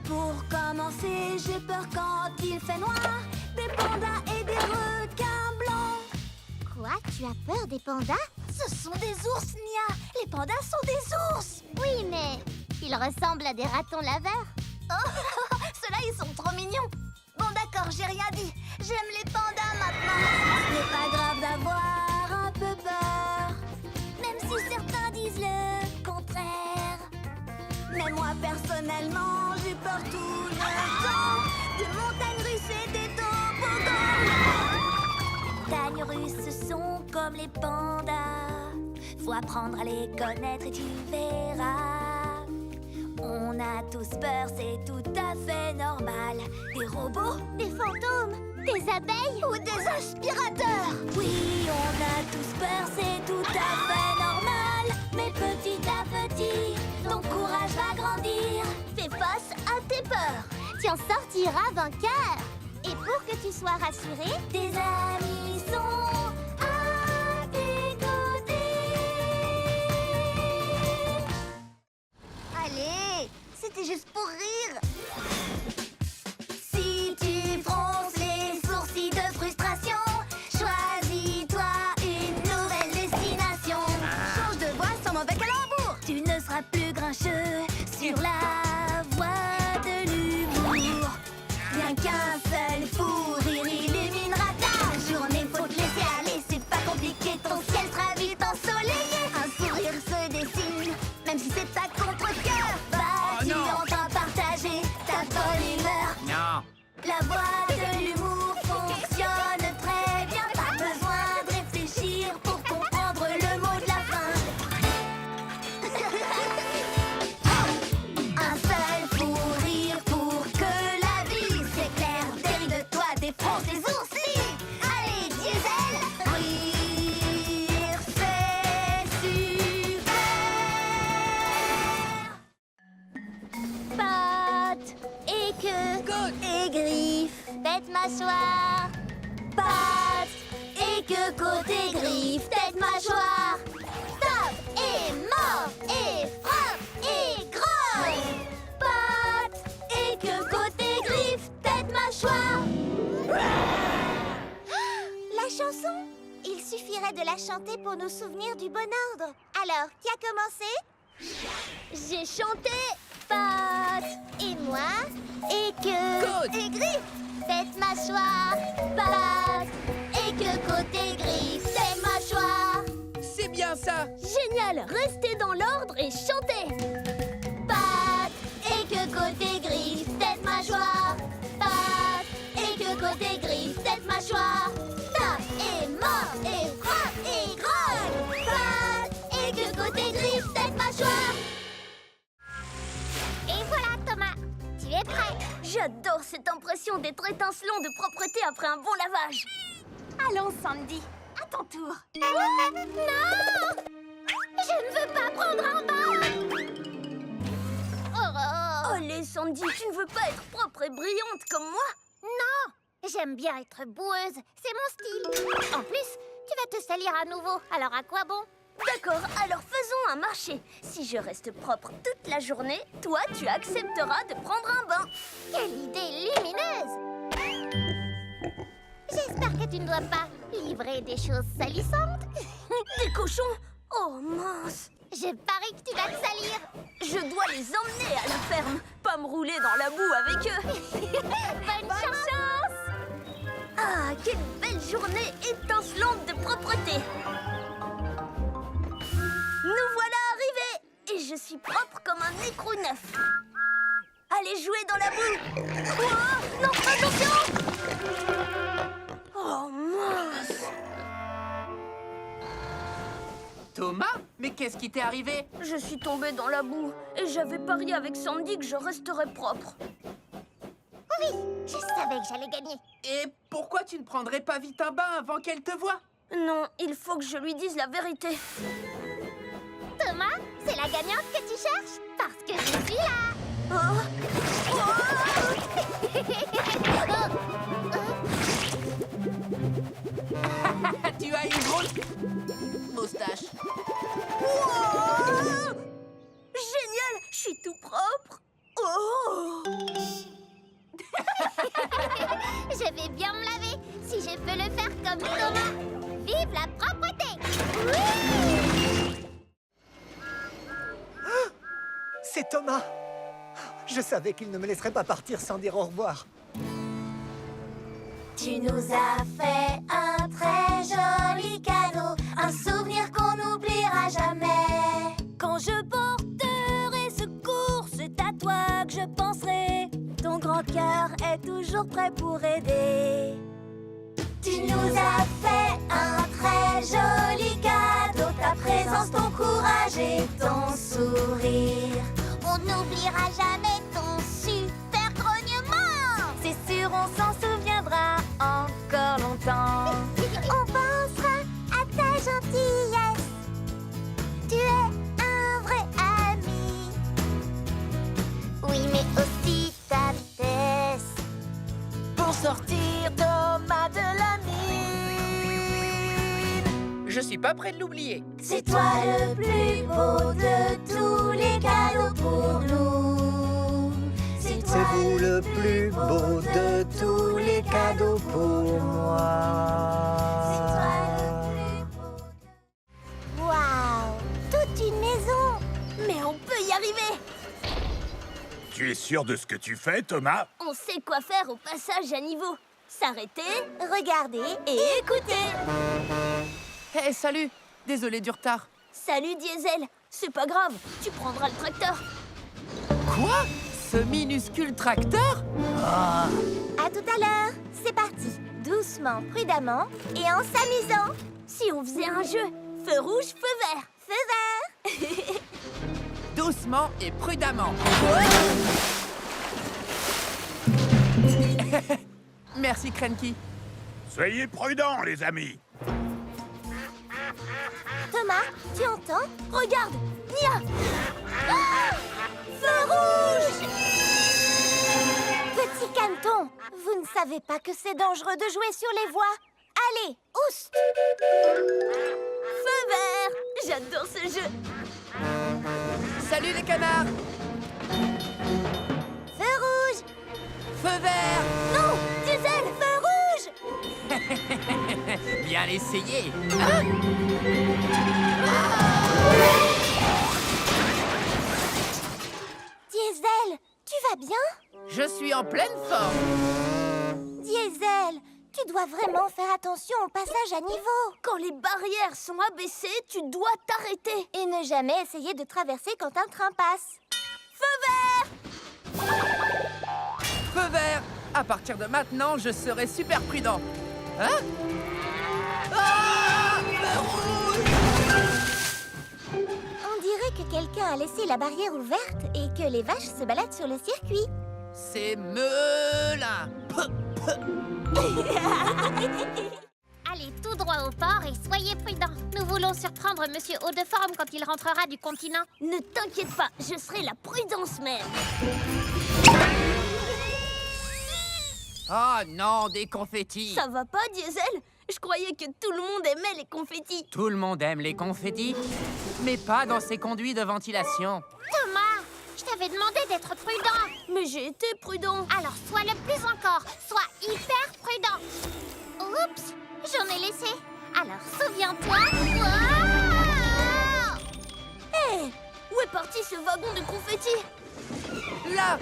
Pour commencer, j'ai peur quand il fait noir. Des pandas et des requins blancs. Quoi? Tu as peur des pandas? Ce sont des ours, Nia. Les pandas sont des ours. Oui, mais ils ressemblent à des ratons laveurs. Oh, ceux-là, ils sont trop mignons. Bon, d'accord, j'ai rien dit. J'aime les pandas maintenant. Ce n'est pas grave d'avoir un peu peur, même si certains disent le contraire. Mais moi, personnellement, j'ai peur tout le temps. Des montagnes russes et des toboggans. Les montagnes russes sont comme les pandas. Faut apprendre à les connaître et tu verras. On a tous peur, c'est tout à fait normal. Des robots, Des fantômes, des abeilles. ou des aspirateurs. Oui, on a tous peur, c'est tout à fait normal. Mais petit à petit, ton courage va grandir. Fais face à tes peurs. Tu en sortiras vainqueur. Et pour que tu sois rassuré, Tes amis sont à tes côtés. allez, c'était juste pour rire. Si tu fronces les sourcils de frustration, choisis-toi une nouvelle destination. Change de voie sans mauvais calembour. Tu ne seras plus grincheux sur la voie de l'humour. Rien qu'un seul fou rire illuminera ta journée. Faut te laisser aller, c'est pas compliqué. Ton ciel sera vite ensoleillé. Un sourire se dessine, même si c'est à contre-cœur. Vas-tu enfin partager ta bonne humeur? Non. La voie de l'humour fonctionne très bien. Pas besoin de réfléchir pour comprendre le mot de la fin. Un seul fou rire pour que la vie s'éclaire. Derrière de toi, défonce les oursis. Allez, diesel, rire, c'est super. Pattes et queue et griffes, tête mâchoire. Pattes et queue, côte et griffes, tête mâchoire. Tape et mord et frappe et grogne. Pattes et queue, côte et griffes, tête mâchoire. La chanson? Il suffirait de la chanter pour nous souvenir du bon ordre. Alors, qui a commencé? J'ai chanté pattes Et moi? et queue Côte. et griffes. Tête mâchoire. Pattes et queue, côte et griffes, tête mâchoire. C'est bien ça. Génial, restez dans l'ordre et chantez. Pattes et queue, côte et griffes, tête mâchoire. mâchoire. Patte et que côté griffe cette mâchoire. Tape et mord et frappe et grogne. Patte et que côté griffe cette mâchoire. Et voilà, Thomas. Tu es prêt? J'adore cette impression d'être étincelant de propreté après un bon lavage. Allons, Sandy. À ton tour. Non! Je ne veux pas prendre un bain! Oh! Allez, Sandy, tu ne veux pas être propre et brillante comme moi? Non! J'aime bien être boueuse. C'est mon style. En plus, tu vas te salir à nouveau. Alors à quoi bon? D'accord, alors faisons un marché. Si je reste propre toute la journée, toi, tu accepteras de prendre un bain. Quelle idée lumineuse! J'espère que tu ne dois pas livrer des choses salissantes. Des cochons? Oh mince! Je parie que tu vas te salir. Je dois les emmener à la ferme, pas me rouler dans la boue avec eux. Bonne chance! Ah, quelle belle journée étincelante de propreté! Nous voilà arrivés! Et je suis propre comme un écrou neuf. Allez jouer dans la boue! Oh, non, attention! Oh mince! Thomas, mais qu'est-ce qui t'est arrivé? Je suis tombée dans la boue et j'avais parié avec Sandy que je resterais propre. Oui, je savais que j'allais gagner. Et pourquoi tu ne prendrais pas vite un bain avant qu'elle te voie? Non, il faut que je lui dise la vérité. Thomas, c'est la gagnante que tu cherches? Parce que je suis là. Tu as une grosse moustache. Wow! Génial, je suis tout propre. Oh! Je vais bien me laver si je peux le faire comme Thomas. Vive la propreté! Oui! C'est Thomas. Je savais qu'il ne me laisserait pas partir sans dire au revoir. Tu nous as fait un très joli cadeau, un souvenir qu'on n'oubliera jamais. Quand je porterai secours, c'est à toi que je penserai. Ton grand cœur est toujours prêt pour aider. Tu nous as fait un très joli cadeau, ta présence, ton courage et ton sourire. On n'oubliera jamais ton super grognement. C'est sûr, on s'en souviendra encore longtemps. On pensera à ta gentillesse. Tu es un vrai ami. Oui, mais aussi ta vitesse Pour sortir Thomas de la mine. Je suis pas prêt de l'oublier. C'est toi le plus beau de tous les cadeaux pour nous. C'est C'est vous le plus beau de tous les cadeaux pour moi. Waouh! Toute une maison. Mais on peut y arriver. Tu es sûr de ce que tu fais, Thomas? On sait quoi faire au passage à niveau. S'arrêter, Regardez. et écouter. Hé, salut! Désolé du retard. Salut Diesel. C'est pas grave, tu prendras le tracteur. Quoi? Ce minuscule tracteur? À tout à l'heure. C'est parti. Doucement, prudemment et en s'amusant. Si on faisait un jeu, feu rouge, feu vert. Feu vert. Doucement et prudemment. Merci, Cranky. Soyez prudents, les amis. Thomas, tu entends? Regarde, Nia. Ah! Feu rouge! Petit caneton, vous ne savez pas que c'est dangereux de jouer sur les voies. Allez, oust! Feu vert. J'adore ce jeu. Salut les canards. Feu rouge! Feu vert. Non, Diesel, feu rouge. Bien essayé. Diesel, tu vas bien? Je suis en pleine forme. Diesel, tu dois vraiment faire attention au passage à niveau. Quand les barrières sont abaissées, tu dois t'arrêter. Et ne jamais essayer de traverser quand un train passe. Feu vert. Feu vert! À partir de maintenant, je serai super prudent. Hein? Ah! On dirait que quelqu'un a laissé la barrière ouverte et que les vaches se baladent sur le circuit. C'est Melin! Allez tout droit au port et soyez prudents. Nous voulons surprendre Monsieur Haut-de-Forme quand il rentrera du continent. Ne t'inquiète pas, je serai la prudence même. Oh non, des confettis! Ça va pas, Diesel? Je croyais que tout le monde aimait les confettis. Tout le monde aime les confettis, mais pas dans ces conduits de ventilation. Thomas, je t'avais demandé d'être prudent. Mais j'ai été prudent. Alors sois le plus encore. Sois hyper prudent. Oups, j'en ai laissé. Alors souviens-toi. Wow! Hé, où est parti ce wagon de confettis? Là!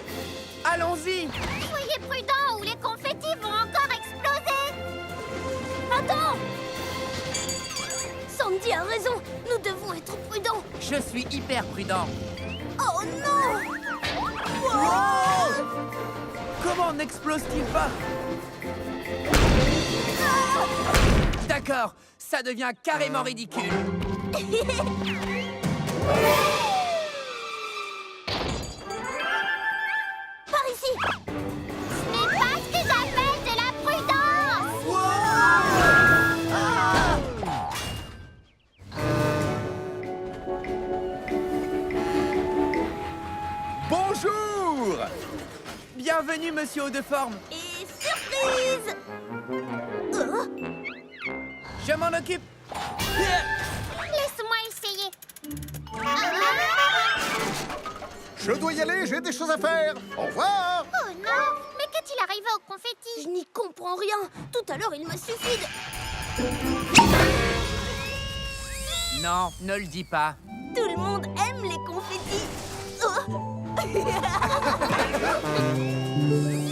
Allons-y! Soyez prudents ou les confettis vont encore exploser. Attends! Sandy a raison, nous devons être prudents. Je suis hyper prudent. Oh non! Wow! Comment n'explose-t-il pas? D'accord, ça devient carrément ridicule. Par ici! Ce n'est pas ce que j'appelle de la prudence. Bonjour! Bienvenue, Monsieur Haut-de-Forme. Et surprise! Je m'en occupe. Laisse-moi essayer. Je dois y aller, j'ai des choses à faire. Au revoir! Oh non! Mais qu'est-il arrivé au confetti? Je n'y comprends rien. Tout à l'heure, il m'a suffi de... Non, ne le dis pas. Tout le monde aime les confettis. Oh.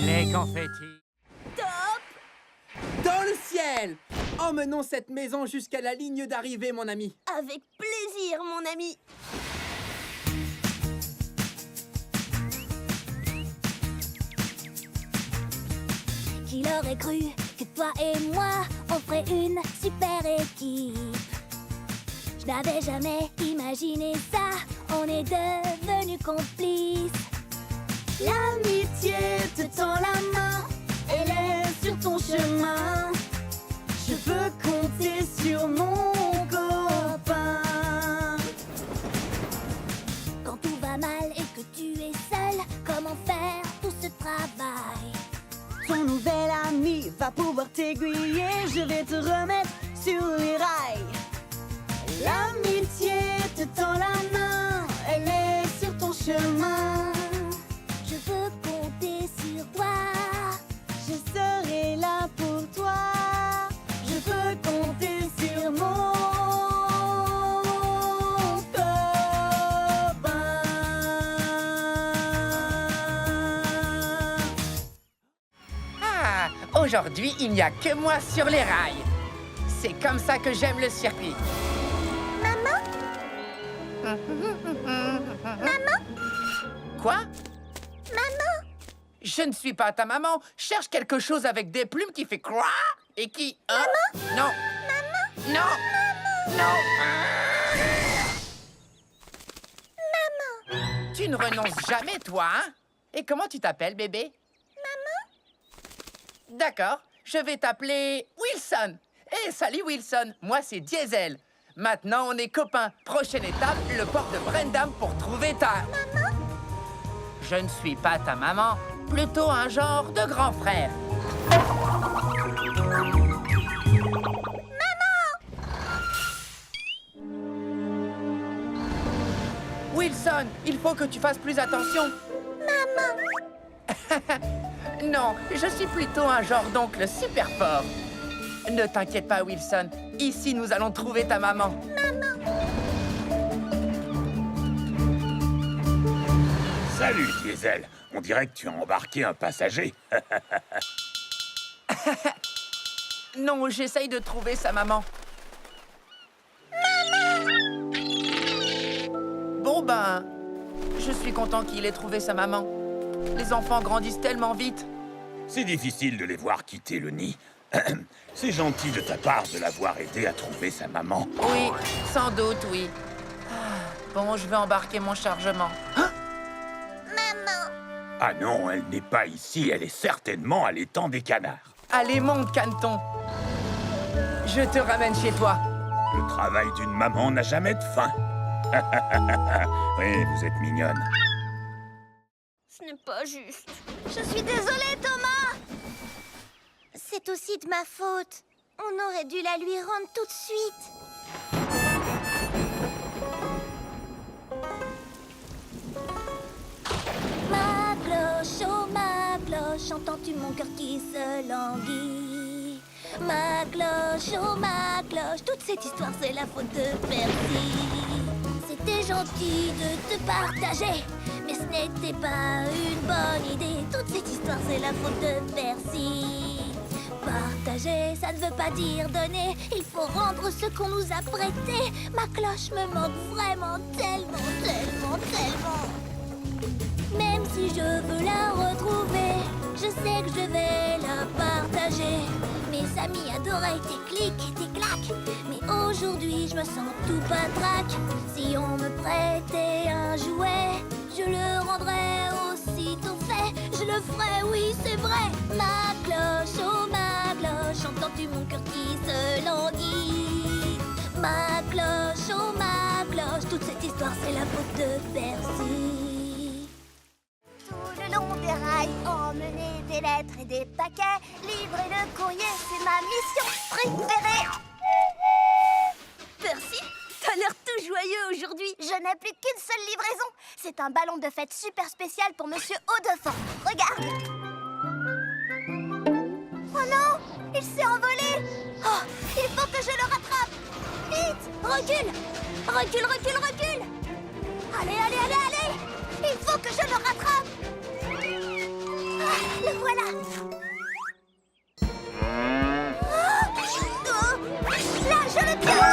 Les confettis. Top! Dans le ciel! Emmenons cette maison jusqu'à la ligne d'arrivée, mon ami. Avec plaisir, mon ami. Qui l'aurait cru que toi et moi, on ferait une super équipe. Je n'avais jamais imaginé ça, on est devenus complices. L'amitié te tend la main, elle est sur ton chemin. Je peux compter sur mon copain. Quand tout va mal et que tu es seul, comment faire tout ce travail? Ton nouvel ami va pouvoir t'aiguiller. Je vais te remettre sur les rails. L'amitié te tend la main, elle est sur ton chemin. Je veux compter sur toi, Je serai là pour toi. je veux compter sur mon copain. Ah, aujourd'hui, il n'y a que moi sur les rails. C'est comme ça que j'aime le circuit. Maman? Quoi? Maman? Je ne suis pas ta maman. Cherche quelque chose avec des plumes qui fait quoi? Et qui... Maman? Non. Maman? Non. Non. Maman. Tu ne renonces jamais, toi, hein? Et comment tu t'appelles, bébé? Maman. D'accord. Je vais t'appeler Wilson. Eh, salut, Wilson. Moi, c'est Diesel. Maintenant, on est copains. Prochaine étape, le port de Brendam pour trouver ta... Maman? Je ne suis pas ta maman. Plutôt un genre de grand frère. Wilson, il faut que tu fasses plus attention. Maman. Non, je suis plutôt un genre d'oncle super fort. Ne t'inquiète pas, Wilson. Ici, nous allons trouver ta maman. Salut, Diesel. On dirait que tu as embarqué un passager. Non, j'essaye de trouver sa maman. Bon ben, je suis content qu'il ait trouvé sa maman. Les enfants grandissent tellement vite. C'est difficile de les voir quitter le nid. C'est gentil de ta part de l'avoir aidé à trouver sa maman. Oui, sans doute, oui. Bon, je vais embarquer mon chargement. Maman. Ah non, elle n'est pas ici, elle est certainement à l'étang des canards. Allez, monte, Caneton. Je te ramène chez toi. Le travail d'une maman n'a jamais de fin. Oui, vous êtes mignonne. Ce n'est pas juste. Je suis désolée, Thomas. C'est aussi de ma faute. On aurait dû la lui rendre tout de suite. Ma cloche, oh ma cloche, entends-tu mon cœur qui se languit? Ma cloche, oh ma cloche, toute cette histoire c'est la faute de Percy. C'était gentil de te partager, mais ce n'était pas une bonne idée. Toute cette histoire c'est la faute de Percy. Partager, ça ne veut pas dire donner. Il faut rendre ce qu'on nous a prêté. Ma cloche me manque vraiment tellement, tellement, tellement. Même si je veux la retrouver, je sais que je vais la partager. Mes amis adoraient tes clics et tes claques, mais aujourd'hui je me sens tout patraque. Si on me prêtait un jouet, je le rendrais aussitôt fait. Je le ferais, oui c'est vrai. Ma cloche, oh ma cloche, entends-tu mon cœur qui se languit? Ma cloche, oh ma cloche, toute cette histoire c'est la faute de Percy. Tout le long des rails, emmener des lettres et des paquets, livrer le courrier, c'est ma mission préférée. Percy, t'as l'air tout joyeux aujourd'hui. Je n'ai plus qu'une seule livraison. C'est un ballon de fête super spécial pour Monsieur Haut-de-Fan. Regarde. Oh non, il s'est envolé. Oh, il faut que je le rattrape. Vite, recule. Recule, recule, recule. Allez, allez, allez, allez. Il faut que je le rattrape. Ah, le voilà. Là, je le tiens.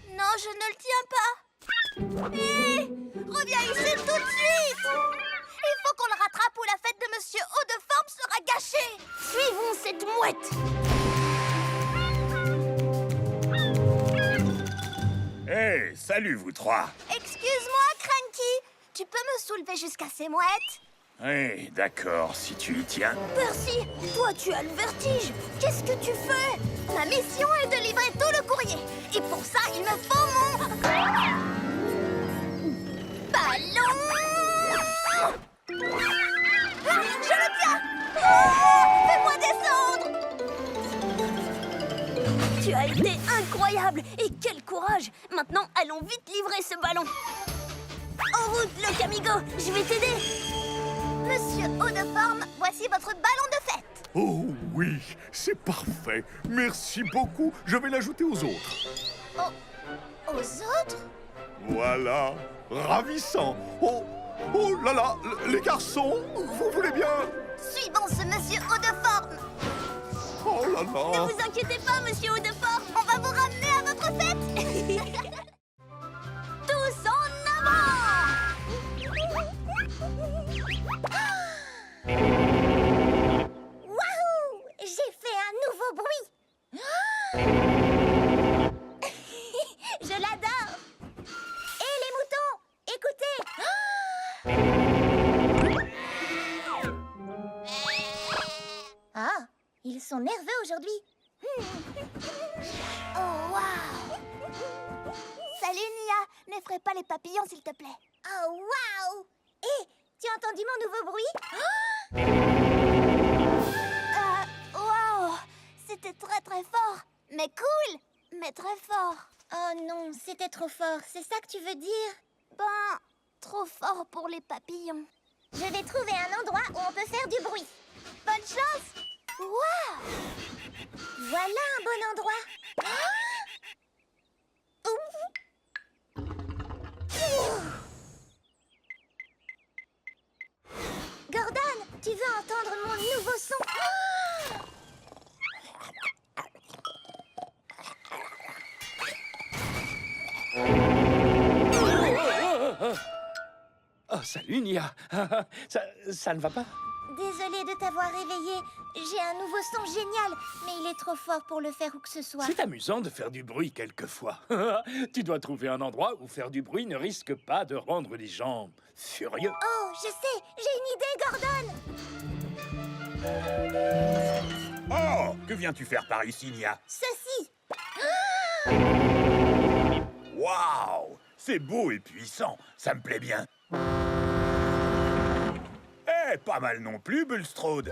Non, je ne le tiens pas. Hé, reviens ici tout de suite. Il faut qu'on le rattrape ou la fête de Monsieur Haut-de-Forme sera gâchée. Suivons cette mouette. Hé, salut vous trois. Excuse-moi, Cranky. Tu peux me soulever jusqu'à ces mouettes? Oui, d'accord, si tu y tiens. Percy, toi tu as le vertige. Qu'est-ce que tu fais? Ma mission est de livrer tout le courrier. Et pour ça, il me faut mon... ballon. Ah, je le tiens. Oh, fais-moi descendre. Tu as été incroyable. Et quel courage. Maintenant, allons vite livrer ce ballon. En route, le Camigo. Je vais t'aider. Monsieur Haut-de-Forme, voici votre ballon de fête. Oh oui, c'est parfait. Merci beaucoup. Je vais l'ajouter aux autres. Aux autres? Voilà, ravissant. Oh, oh là là, les garçons, vous voulez bien? Suivons ce Monsieur Haut-de-Forme. Oh là Ne là. vous inquiétez pas, Monsieur Haut-de-Forme. On va vous ramener à votre fête. Tous en avant. Wahou! J'ai fait un nouveau bruit. Je l'adore. Et les moutons, écoutez. Ah, ils sont nerveux aujourd'hui. Oh, waouh. Salut, Nia. N'effraie pas les papillons, s'il te plaît. Oh, waouh! Hé, tu as entendu mon nouveau bruit? Waouh. C'était très très fort. Mais cool. Mais très fort. Oh non, c'était trop fort. C'est ça que tu veux dire? Ben, trop fort pour les papillons. Je vais trouver un endroit où on peut faire du bruit. Bonne chance. Waouh. Voilà un bon endroit. Gordon, tu veux entendre mon nouveau son? salut, Nia. Ça ne va pas? Désolée de t'avoir réveillé. J'ai un nouveau son génial, mais il est trop fort pour le faire où que ce soit. C'est amusant de faire du bruit quelquefois. Tu dois trouver un endroit où faire du bruit ne risque pas de rendre les gens furieux. Oh, je sais, j'ai une idée, Gordon. Oh, que viens-tu faire par ici, Nia? Ceci. Waouh! C'est beau et puissant, ça me plaît bien. Eh, pas mal non plus, Bulstrode.